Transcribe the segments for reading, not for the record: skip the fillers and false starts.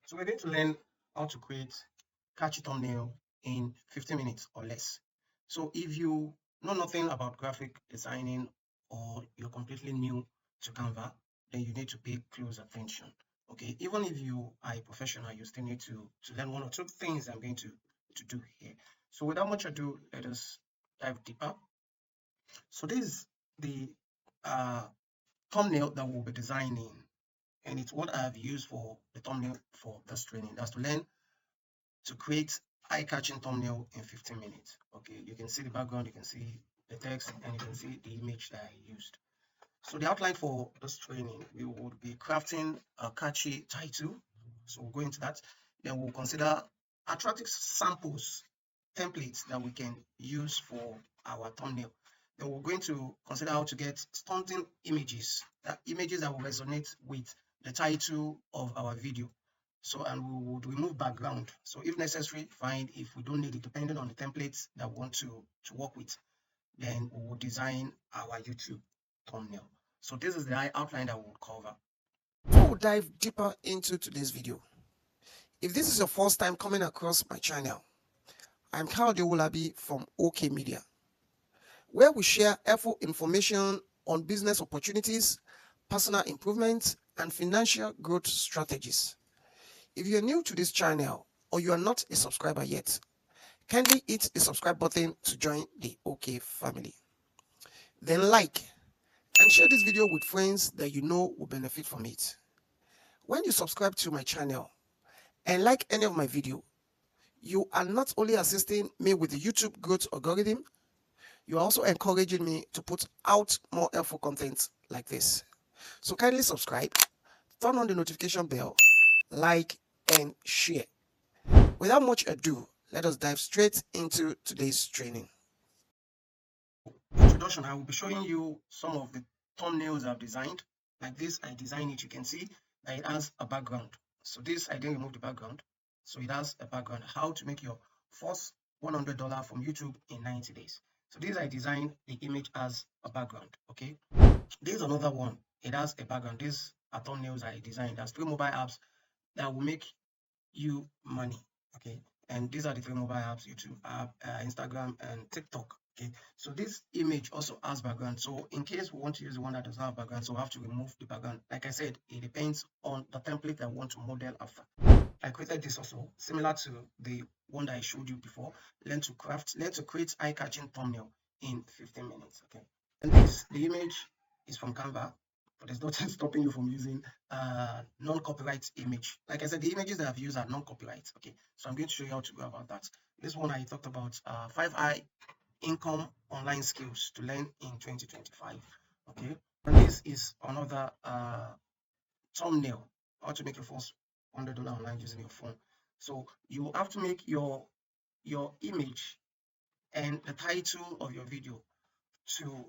So we're going to learn how to create catchy thumbnail in 15 minutes or less. So if you know nothing about graphic designing or you're completely new to Canva, then you need to pay close attention. Okay, even if you are a professional, you still need to learn one or two things I'm going to do here. So without much ado, let us dive deeper. So this is the thumbnail that we'll be designing, and it's what I've used for the thumbnail for this training. That's to learn to create eye-catching thumbnail in 15 minutes. Okay, you can see the background, you can see the text, and you can see the image that I used. So the outline for this training, we would be crafting a catchy title. So we'll go into that. Then we'll consider attractive samples, templates that we can use for our thumbnail. Then we're going to consider how to get stunting images, images that will resonate with the title of our video. So, and we would remove background. So if necessary, fine. If we don't need it, depending on the templates that we want to work with, then we will design our YouTube thumbnail. So this is the outline that we'll cover. Before we dive deeper into today's video, if this is your first time coming across my channel, I'm Khalde Wolabi from OK Media, where we share helpful information on business opportunities, personal improvement, and financial growth strategies. If you're new to this channel or you are not a subscriber yet, kindly hit the subscribe button to join the OK family. Then like and share this video with friends that you know will benefit from it. When you subscribe to my channel and like any of my video, you are not only assisting me with the YouTube growth algorithm, you are also encouraging me to put out more helpful content like this. So kindly subscribe, turn on the notification bell, like, and share. Without much ado, let us dive straight into today's training. Introduction, I will be showing you some of the thumbnails I've designed. Like this, I designed it. You can see that it has a background. So this, I didn't remove the background. So it has a background. How to make your first $100 from YouTube in 90 days. So this, I designed the image as a background. Okay. This is another one. It has a background. These are thumbnails I designed. There's 3 mobile apps that will make you money. Okay. And these are the 3 mobile apps: YouTube app, Instagram, and TikTok. Okay, so this image also has background. So in case we want to use the one that doesn't have background, so we have to remove the background. Like I said, it depends on the template that I want to model after. I created this also similar to the one that I showed you before. Learn to create eye-catching thumbnail in 15 minutes. Okay, and the image is from Canva, but there's nothing stopping you from using non-copyright image. Like I said, the images that I've used are non-copyright. Okay, so I'm going to show you how to go about that. This one I talked about 5 income online skills to learn in 2025. Okay, and this is another thumbnail, how to make your first $100 online using your phone. So you have to make your image and the title of your video to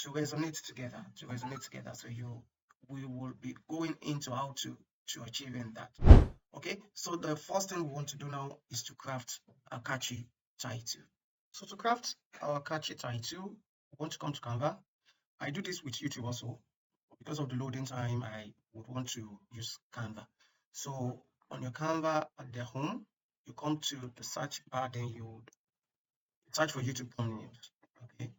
resonate together, so we will be going into how to achieving that. Okay, so the first thing we want to do now is to craft a catchy title. So to craft our catchy title, we want to come to Canva. I do this with YouTube also. Because of the loading time, I would want to use Canva. So on your Canva at the home, you come to the search bar, then you search for YouTube thumbnails. Okay.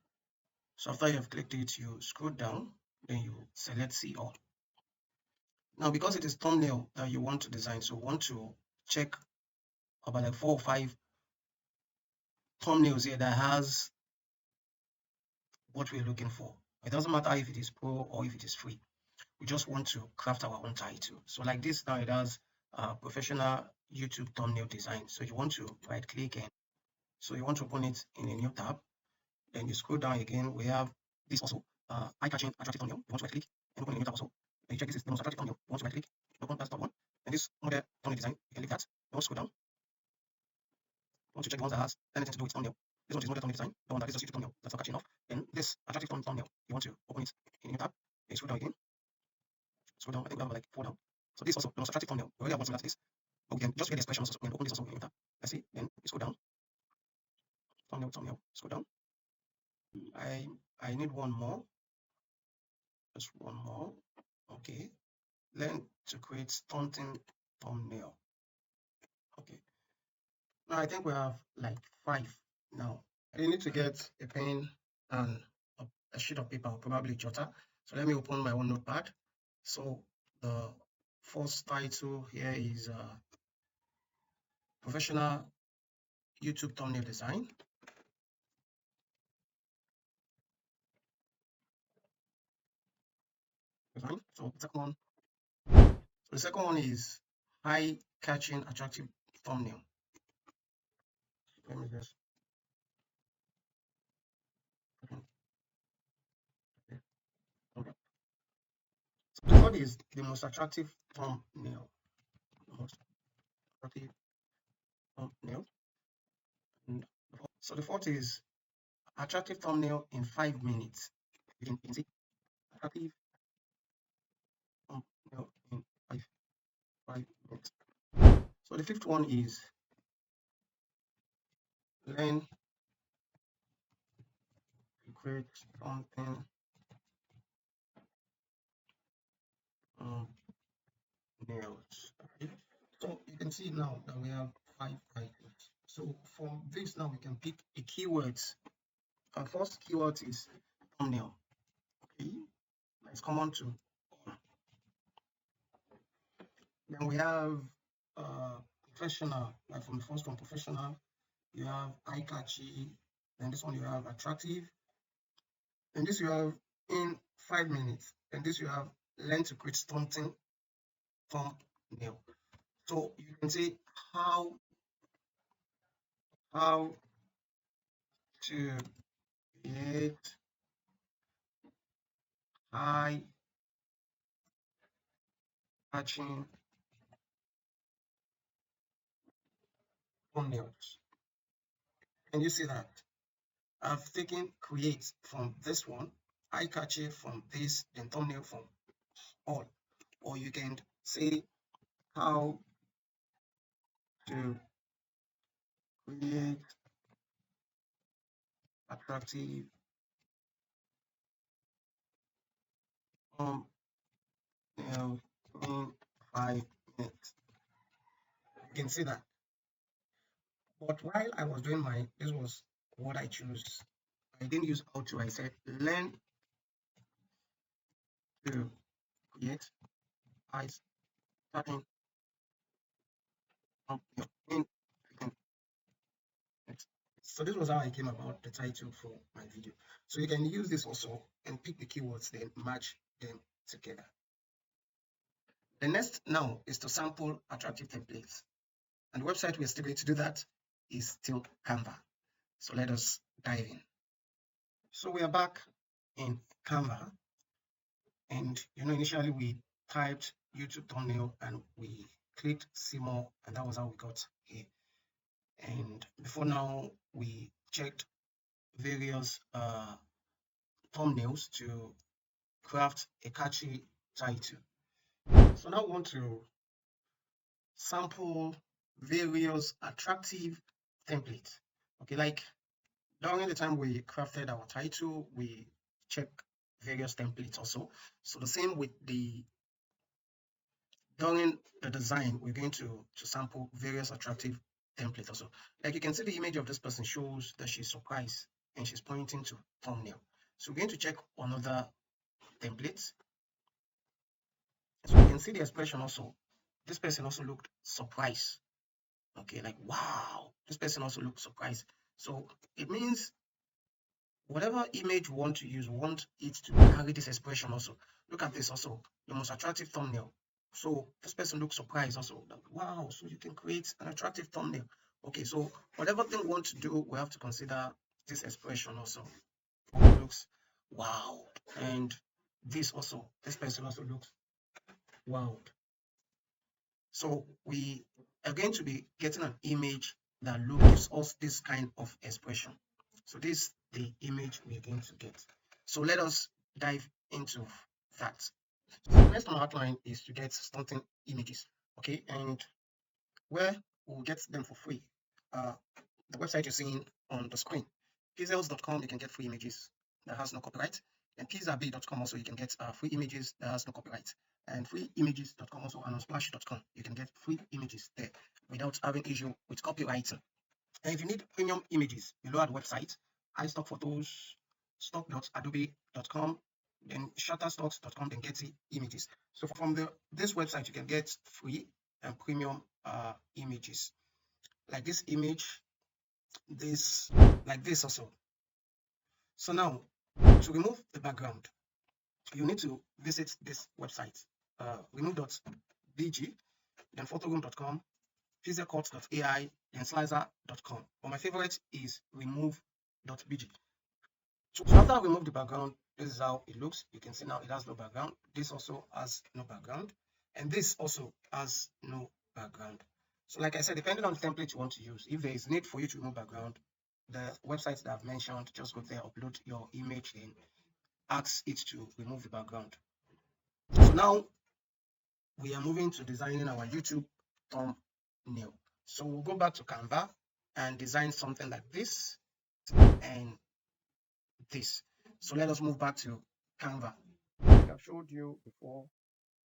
So after you have clicked it, you scroll down, then you select See All. Now, because it is thumbnail that you want to design, so want to check about like 4 or 5 thumbnails here that has what we're looking for. It doesn't matter if it is pro or if it is free. We just want to craft our own title. So like this now, it has professional YouTube thumbnail design. So you want to right click, and so you want to open it in a new tab. Then you scroll down again. We have this also, eye-catching attractive thumbnail. You want to right click and open a new tab also. Then you check this is the most attractive thumbnail. You want to right click, open that top one. And this model thumbnail design, you can leave that. You want to scroll down. You want to check the ones that has anything to do with thumbnail. This one is model thumbnail design. The one that is just YouTube thumbnail. That's not catchy enough. Then this attractive thumbnail, you want to open it in a new tab. Then you scroll down again. Scroll down. I think we have like 4 down. So this also the most attractive thumbnail. We already have one similar to this. But we can just get the expression also. We can open this also in tab. Let's see. Then you scroll down. Thumbnail. Scroll down. I need one more. Just one more. Okay. Learn to create stunting thumbnail. I think we have like 5 now. You need to get a pen and a sheet of paper, probably jotter. So let me open my own notepad. So the first title here is professional YouTube thumbnail design. So the second one is eye-catching attractive thumbnail. Let me just okay. So the third is the most attractive thumbnail. Most attractive thumbnail. So the fourth is attractive thumbnail in 5 minutes. You can see attractive thumbnail in 5 minutes. So the fifth one is learn to create something nails. Okay. So you can see now that we have 5 items. So from this now we can pick a keywords. Our first keyword is thumbnail. Okay, it's common to all. Then we have professional, like from the first one, professional. You have eye-catchy. Then this one you have attractive. Then this you have in 5 minutes. Then this you have learn to create something thumbnail. So you can say how to create eye-catching thumbnails. And you see that I've taken create from this one, eye-catchy from this, then thumbnail from all. Or you can say how to create attractive thumbnail in 5 minutes. You can see that. But while I was doing mine, this was what I chose. I didn't use how to. I said learn to create eye-catching thumbnail in 15 minutes. So this was how I came about the title for my video. So you can use this also and pick the keywords, then match them together. The next now is to sample attractive templates. And the website we're still going to do that is still Canva. So let us dive in. So we are back in Canva. And initially we typed YouTube thumbnail and we clicked see more, and that was how we got here. And before now, we checked various thumbnails to craft a catchy title. So now we want to sample various attractive templates. Okay, like during the time we crafted our title, we check various templates also. So the same with during the design, we're going to sample various attractive templates also. Like you can see the image of this person shows that she's surprised and she's pointing to thumbnail. So we're going to check another templates. So you can see the expression also. This person also looked surprised. Okay, like wow, this person also looked surprised. So it means whatever image we want to use, we want it to carry this expression also. Look at this also, the most attractive thumbnail. So this person looks surprised also. Like, wow, so you can create an attractive thumbnail. Okay, so whatever thing we want to do, we have to consider this expression also. It looks wow. And this also, this person also looks wow. So we are going to be getting an image that gives us this kind of expression. So this is the image we're going to get. So let us dive into that. So next on our outline is to get something images. Okay, and where we'll get them for free. The website you're seeing on the screen, Pexels.com, you can get free images that has no copyright. And Pizzaby.com also you can get free images that has no copyright. And freeimages.com also, and on splash.com you can get free images there without having issue with copywriting. And if you need premium images below our website, iStock Photos, stock.adobe.com, then shutterstocks.com, then get images. So from this website, you can get free and premium images. Like this image, this, like this also. So now, to remove the background, you need to visit this website, Remove.bg, then photoroom.com, pixelcut.ai, and slicer.com. But my favorite is Remove.bg. So after I remove the background, this is how it looks. You can see now it has no background. This also has no background. And this also has no background. So like I said, depending on the template you want to use, if there is need for you to remove background, the websites that I've mentioned, just go there, upload your image, then ask it to remove the background. So now we are moving to designing our YouTube thumbnail. So we'll go back to Canva and design something like this and this. So let us move back to Canva. Like I've showed you before,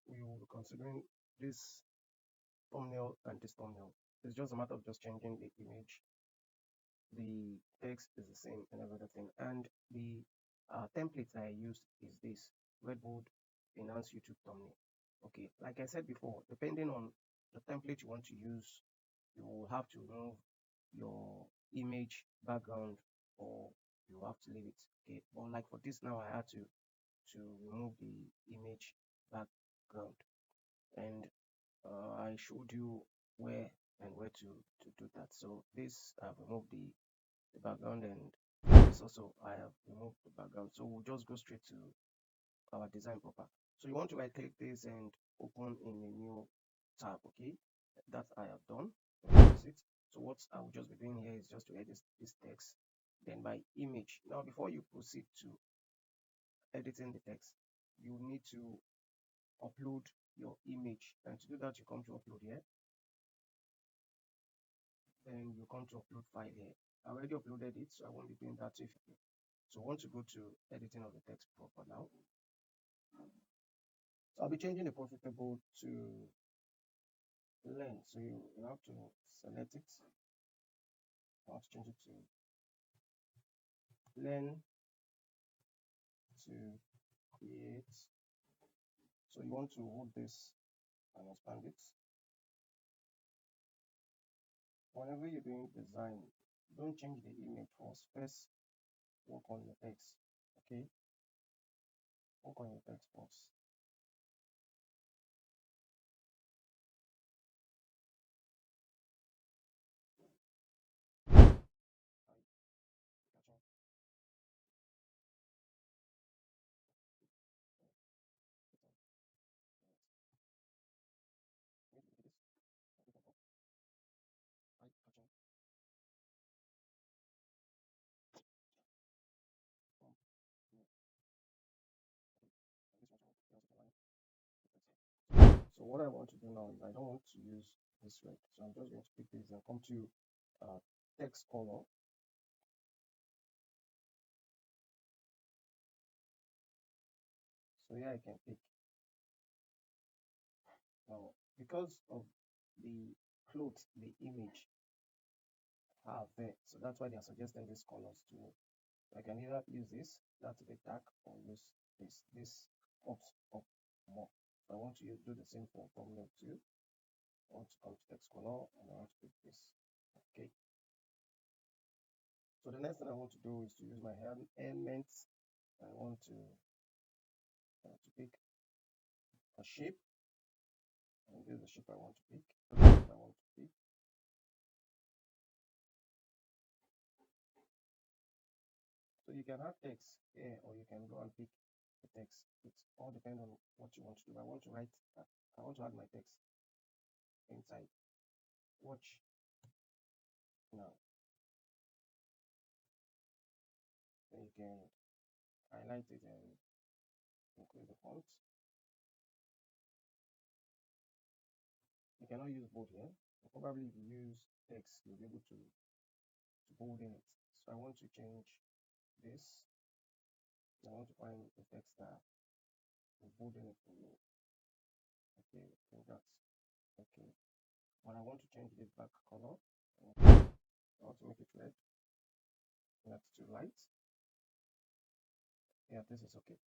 we will be considering this thumbnail and this thumbnail. It's just a matter of just changing the image. The text is the same and everything. And the template that I used is this Redboard Enhance YouTube Thumbnail. Okay, like I said before, depending on the template you want to use, you will have to remove your image background or you have to leave it. Okay, but like for this now, I had to remove the image background, and I showed you where and where to do that. So this I've removed the background, and this also I have removed the background. So we'll just go straight to our design proper. So you want to right click this and open in a new tab. Okay, that I have done. So what I will just be doing here is just to edit this text, then by image. Now before you proceed to editing the text, you need to upload your image, and to do that you come to upload here, then you come to upload file here. I already uploaded it, so I won't be doing that. So I want to go to editing of the text proper now. So I'll be changing the profitable to learn. So you have to select it. I want to change it to learn to create. So you want to hold this and expand it. Whenever you're doing design, don't change the image first. First, work on your text. Okay, work on your text first. So what I want to do now is I don't want to use this red. So I'm just going to pick this and come to text color. So here I can pick. Now, because of the clothes, the image have there, so that's why they are suggesting these colors to me. I can either use this, that's a bit dark, or use this. This pops up more. So I want to do the same for thumbnail too. I want to come to text color and I want to pick this. Okay. So the next thing I want to do is to use my elements. I want to pick a shape, and this is the shape I want to pick. So you can have text here, or you can go and pick the text. It all depends on what you want to do. I want to write. I want to add my text inside. Watch now. Then you can highlight it and increase the font. You cannot use bold here. Probably if you use text, you'll be able to bold in it. So I want to change this. I want to find the text that will bold in it for me. Okay, I think that's okay. But I want to change this back color. I want to make it red, not too light. Yeah, this is okay.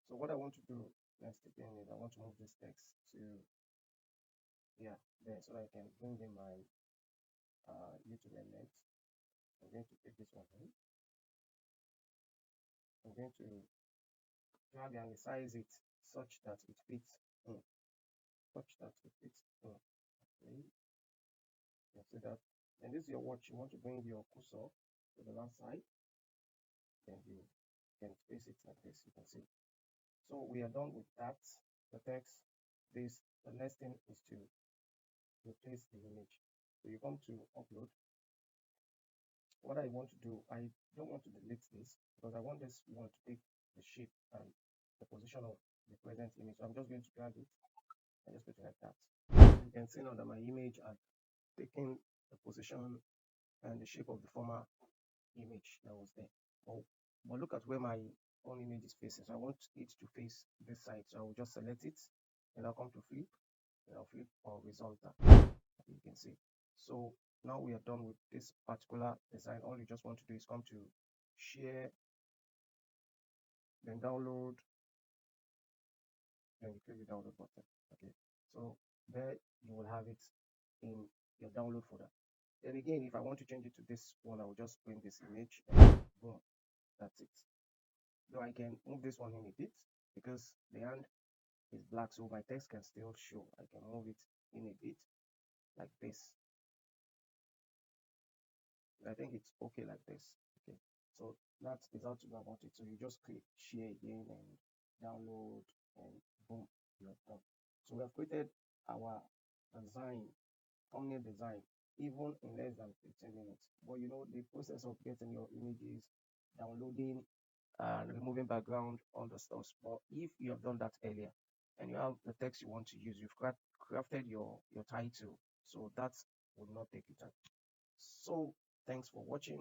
So what I want to do next again is I want to move this text to there, so I can bring in my YouTube element. I'm going to take this one in. I'm going to drag and resize it such that it fits in. Okay. You see that? And this is your watch. You want to bring your cursor to the left side, then you can place it like this. You can see. So we are done with that. The text. The next thing is to replace the image. So you come to upload. What I want to do, I don't want to delete this because I want this one to take the shape and the position of the present image. So I'm just going to drag it and just put it like that. You can see now that my image are taking the position and the shape of the former image that was there. But look at where my own image is facing. So I want it to face this side. So I will just select it and I'll come to flip and I'll flip horizontal. You can see. So now we are done with this particular design. All you just want to do is come to share, then download, then you click the download button. Okay. So there you will have it in your download folder. Then again, if I want to change it to this one, I will just bring this image and boom, that's it. Though I can move this one in a bit because the hand is black, so my text can still show. I can move it in a bit like this. I think it's okay like this. Okay, so that is how to go about it. So you just click share again and download and boom, you're done. So we have created our design, thumbnail design, even in less than 15 minutes. But you know, the process of getting your images, downloading and removing background, all the stuff. But if you have done that earlier and you have the text you want to use, you've crafted your title, so that will not take you time. So thanks for watching.